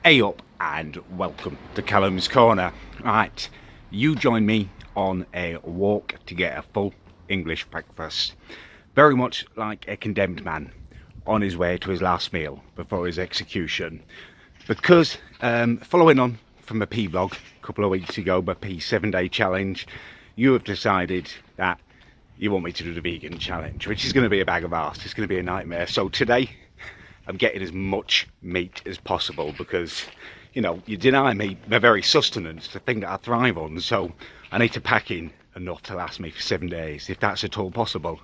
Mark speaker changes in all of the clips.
Speaker 1: Hey up and welcome to Callums Corner. Right, you join me on a walk to get a full English breakfast. Very much like a condemned man on his way to his last meal before his execution. Because following on from a P-vlog a couple of weeks ago, my P 7-day challenge, you have decided that you want me to do the vegan challenge, which is going to be a bag of arse. It's going to be a nightmare. So today I'm getting as much meat as possible because, you know, you deny me my very sustenance, the thing that I thrive on. So I need to pack in enough to last me for 7 days, if that's at all possible.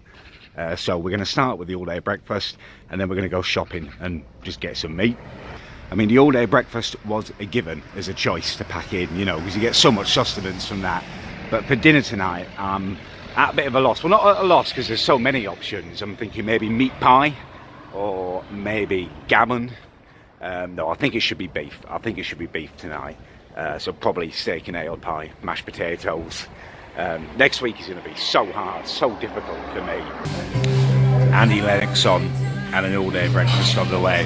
Speaker 1: So we're going to start with the all-day breakfast, and then we're going to go shopping and just get some meat. I mean, the all-day breakfast was a given as a choice to pack in, you know, because you get so much sustenance from that. But for dinner tonight, I'm at a bit of a loss. Well, not at a loss because there's so many options. I'm thinking maybe meat pie or maybe gammon. No, I think it should be beef. I think it should be beef tonight. So probably steak and ale pie, mashed potatoes. Next week is going to be so hard, so difficult for me. Andy Lennox on and an all-day breakfast on the way.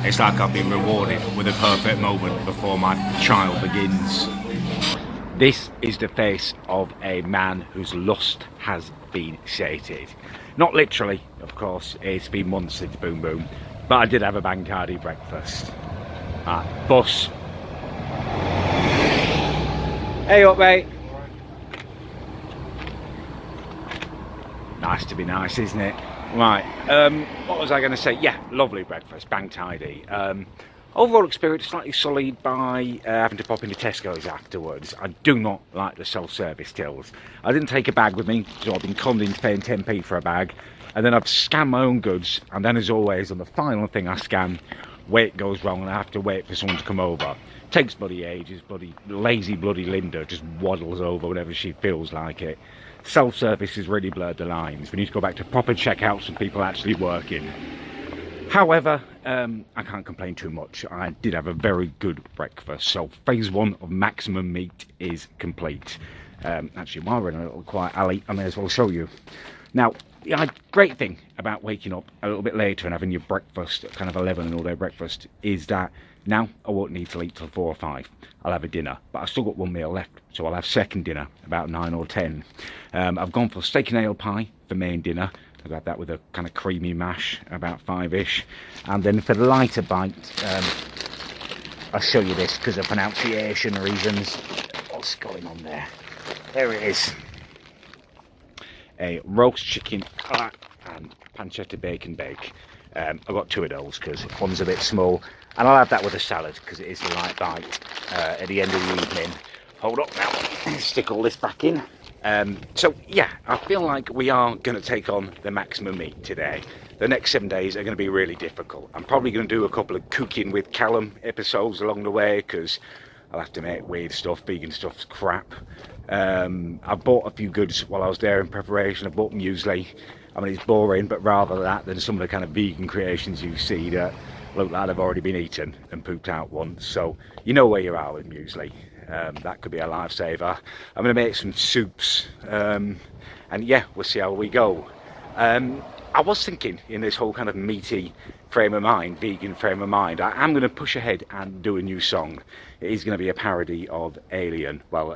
Speaker 1: It's like I've been rewarded with a perfect moment before my trial begins. This is the face of a man whose lust has been sated. Not literally, of course, it's been months since Boom Boom, but I did have a bang tardy breakfast. Bus. Hey up, mate. Nice to be nice, isn't it? Right, what was I going to say? Yeah, lovely breakfast, bang tidy. Overall experience slightly sullied by having to pop into Tesco's afterwards. I do not like the self-service tills. I didn't take a bag with me, so I've been conned into paying 10p for a bag. And then I've scanned my own goods, and then as always, on the final thing I scan, weight goes wrong and I have to wait for someone to come over. Takes bloody ages, lazy bloody Linda just waddles over whenever she feels like it. Self-service has really blurred the lines. We need to go back to proper checkouts and people actually working. However, I can't complain too much. I did have a very good breakfast. So phase 1 of maximum meat is complete. Actually, while we're in a little quiet alley, I may as well show you. Now, the great thing about waking up a little bit later and having your breakfast at kind of 11, an all-day breakfast, is that now I won't need to eat till 4 or 5. I'll have a dinner, but I've still got one meal left, so I'll have second dinner about 9 or 10. I've gone for steak and ale pie for main dinner. I've had that with a kind of creamy mash, about 5-ish. And then for the lighter bite, I'll show you this because of pronunciation reasons. What's going on there? There it is. A roast chicken and pancetta bacon bake. I've got 2 of those because one's a bit small. And I'll have that with a salad because it is a light bite at the end of the evening. Hold up now, stick all this back in. So yeah, I feel like we are going to take on the maximum meat today. The next 7 days are going to be really difficult. I'm probably going to do a couple of cooking with Callum episodes along the way because I'll have to make weird stuff. Vegan stuff's crap. I bought a few goods while I was there in preparation. I bought muesli. I mean, it's boring, but rather that than some of the kind of vegan creations you see that look like they've already been eaten and pooped out once. So you know where you are with muesli. That could be a lifesaver. I'm going to make some soups, and yeah, we'll see how we go. I was thinking in this whole kind of meaty frame of mind, vegan frame of mind, I am going to push ahead and do a new song. It is going to be a parody of Alien. Well,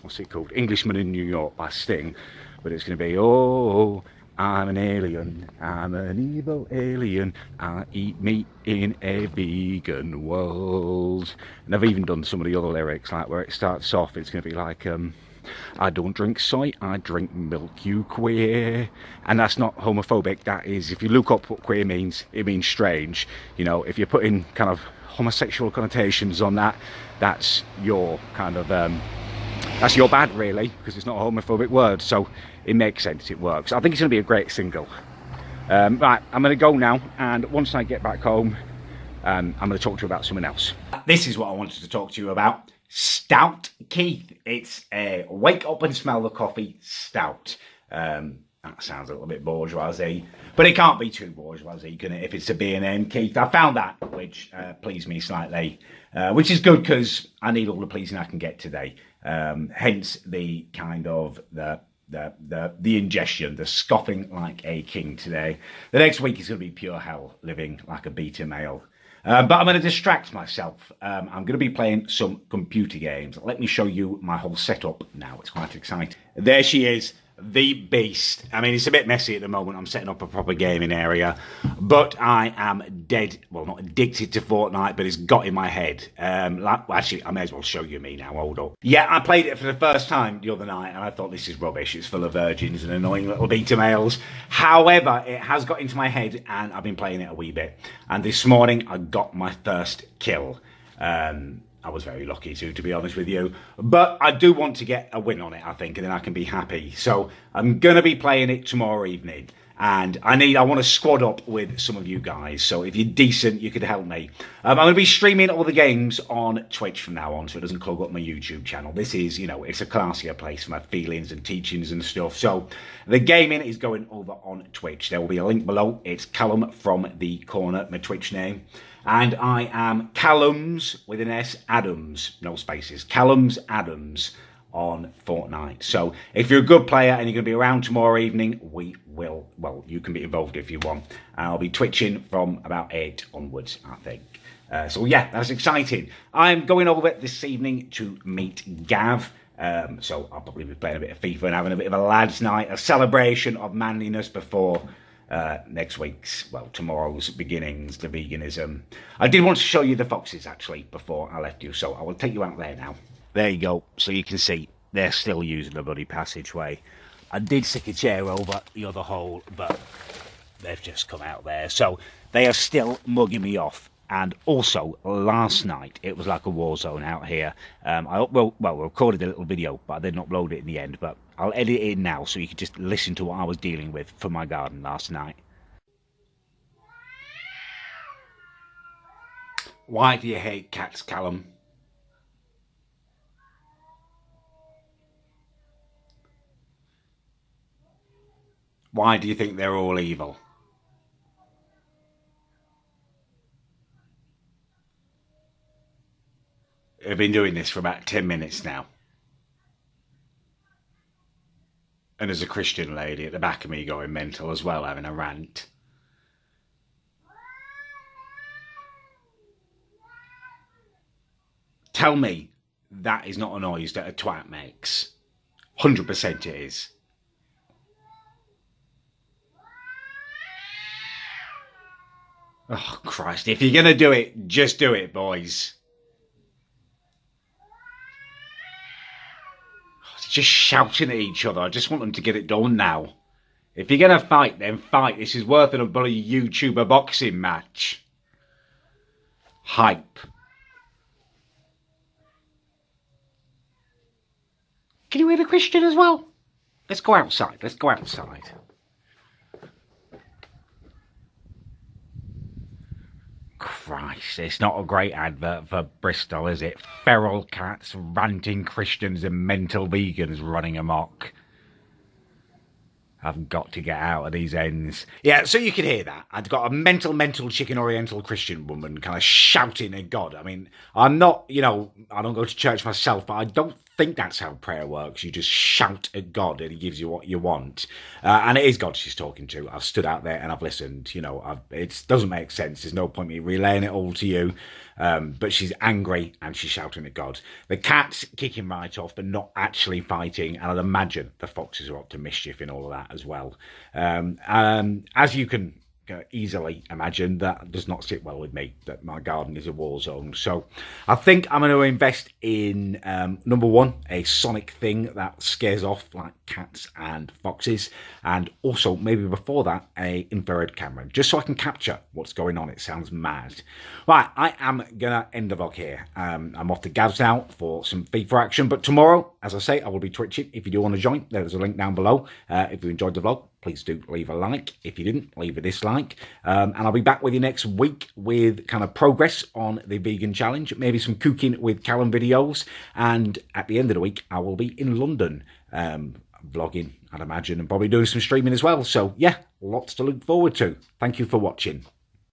Speaker 1: what's it called? Englishman in New York by Sting. But it's going to be, oh, I'm an alien, I'm an evil alien, I eat meat in a vegan world. And I've even done some of the other lyrics, like where it starts off, it's going to be like, I don't drink soy, I drink milk, you queer. And that's not homophobic, that is, if you look up what queer means, it means strange. You know, if you're putting kind of homosexual connotations on that, that's your kind of, that's your bad really, because it's not a homophobic word, so it makes sense, it works. I think it's going to be a great single. Right, I'm going to go now, and once I get back home, I'm going to talk to you about something else. This is what I wanted to talk to you about. Stout Keith. It's a wake up and smell the coffee stout. That sounds a little bit bourgeoisie, but it can't be too bourgeoisie, can it, if it's a beer named Keith? I found that, which pleased me slightly, which is good because I need all the pleasing I can get today. Hence the kind of the ingestion, the scoffing like a king today. The next week is going to be pure hell, living like a beta male. But I'm going to distract myself. I'm going to be playing some computer games. Let me show you my whole setup now. It's quite exciting. There she is, the beast. I mean, it's a bit messy at the moment. I'm setting up a proper gaming area. But I am dead, well, not addicted to Fortnite, but it's got in my head. Actually, I may as well show you me now. Hold up. Yeah, I played it for the first time the other night, and I thought, this is rubbish. It's full of virgins and annoying little beta males. However, it has got into my head, and I've been playing it a wee bit. And this morning, I got my first kill. I was very lucky to be honest with you. But I do want to get a win on it, I think, and then I can be happy. So I'm going to be playing it tomorrow evening. And I want to squad up with some of you guys. So if you're decent, you could help me. I'm going to be streaming all the games on Twitch from now on, so it doesn't clog up my YouTube channel. This is, you know, it's a classier place for my feelings and teachings and stuff. So the gaming is going over on Twitch. There will be a link below. It's Callum from the corner, my Twitch name. And I am Callums with an S, Adams, no spaces. Callums Adams on Fortnite. So if you're a good player and you're going to be around tomorrow evening, we will, well, you can be involved if you want. I'll be twitching from about 8 onwards, I think. So yeah, that's exciting. I'm going over this evening to meet Gav. So I'll probably be playing a bit of FIFA and having a bit of a lads' night, a celebration of manliness before next week's, well, tomorrow's beginnings to veganism. I did want to show you the foxes, actually, before I left you, so I will take you out there now. There you go, so you can see they're still using the bloody passageway. I did stick a chair over the other hole, but they've just come out there. So they are still mugging me off. And also, last night, it was like a war zone out here. I recorded a little video, but I didn't upload it in the end. But I'll edit it in now so you can just listen to what I was dealing with for my garden last night. Why do you hate cats, Callum? Why do you think they're all evil? I've been doing this for about 10 minutes now. And there's a Christian lady at the back of me going mental as well, having a rant. Tell me that is not a noise that a twat makes. 100% it is. Oh, Christ. If you're going to do it, just do it, boys. Just shouting at each other. I just want them to get it done now. If you're going to fight, then fight. This is worth a bloody YouTuber boxing match. Hype. Can you hear the Christian as well? Let's go outside. Let's go outside. Christ, it's not a great advert for Bristol, is it? Feral cats, ranting Christians and mental vegans running amok. I've got to get out of these ends. Yeah, so you can hear that. I've got a mental chicken oriental Christian woman kind of shouting at God. I mean, I'm not, you know, I don't go to church myself, but I don't think that's how prayer works. You just shout at God and he gives you what you want. And it is God she's talking to. I've stood out there and I've listened. You know, it doesn't make sense. There's no point me relaying it all to you. But she's angry and she's shouting at God. The cat's kicking right off, but not actually fighting. And I'd imagine the foxes are up to mischief in all of that as well. As you can easily imagine, that does not sit well with me, that my garden is a war zone. So I think I'm going to invest in, number one, a sonic thing that scares off like cats and foxes, and also maybe before that a infrared camera, just so I can capture what's going on. It sounds mad. Right, I am gonna end the vlog here. I'm off to Gav's now for some FIFA action, but tomorrow, as I say, I will be twitching. If you do want to join, there's a link down below. If you enjoyed the vlog, please do leave a like. If you didn't, leave a dislike. And I'll be back with you next week with kind of progress on the vegan challenge, maybe some cooking with Callum videos. And at the end of the week, I will be in London vlogging, I'd imagine, and probably doing some streaming as well. So yeah, lots to look forward to. Thank you for watching.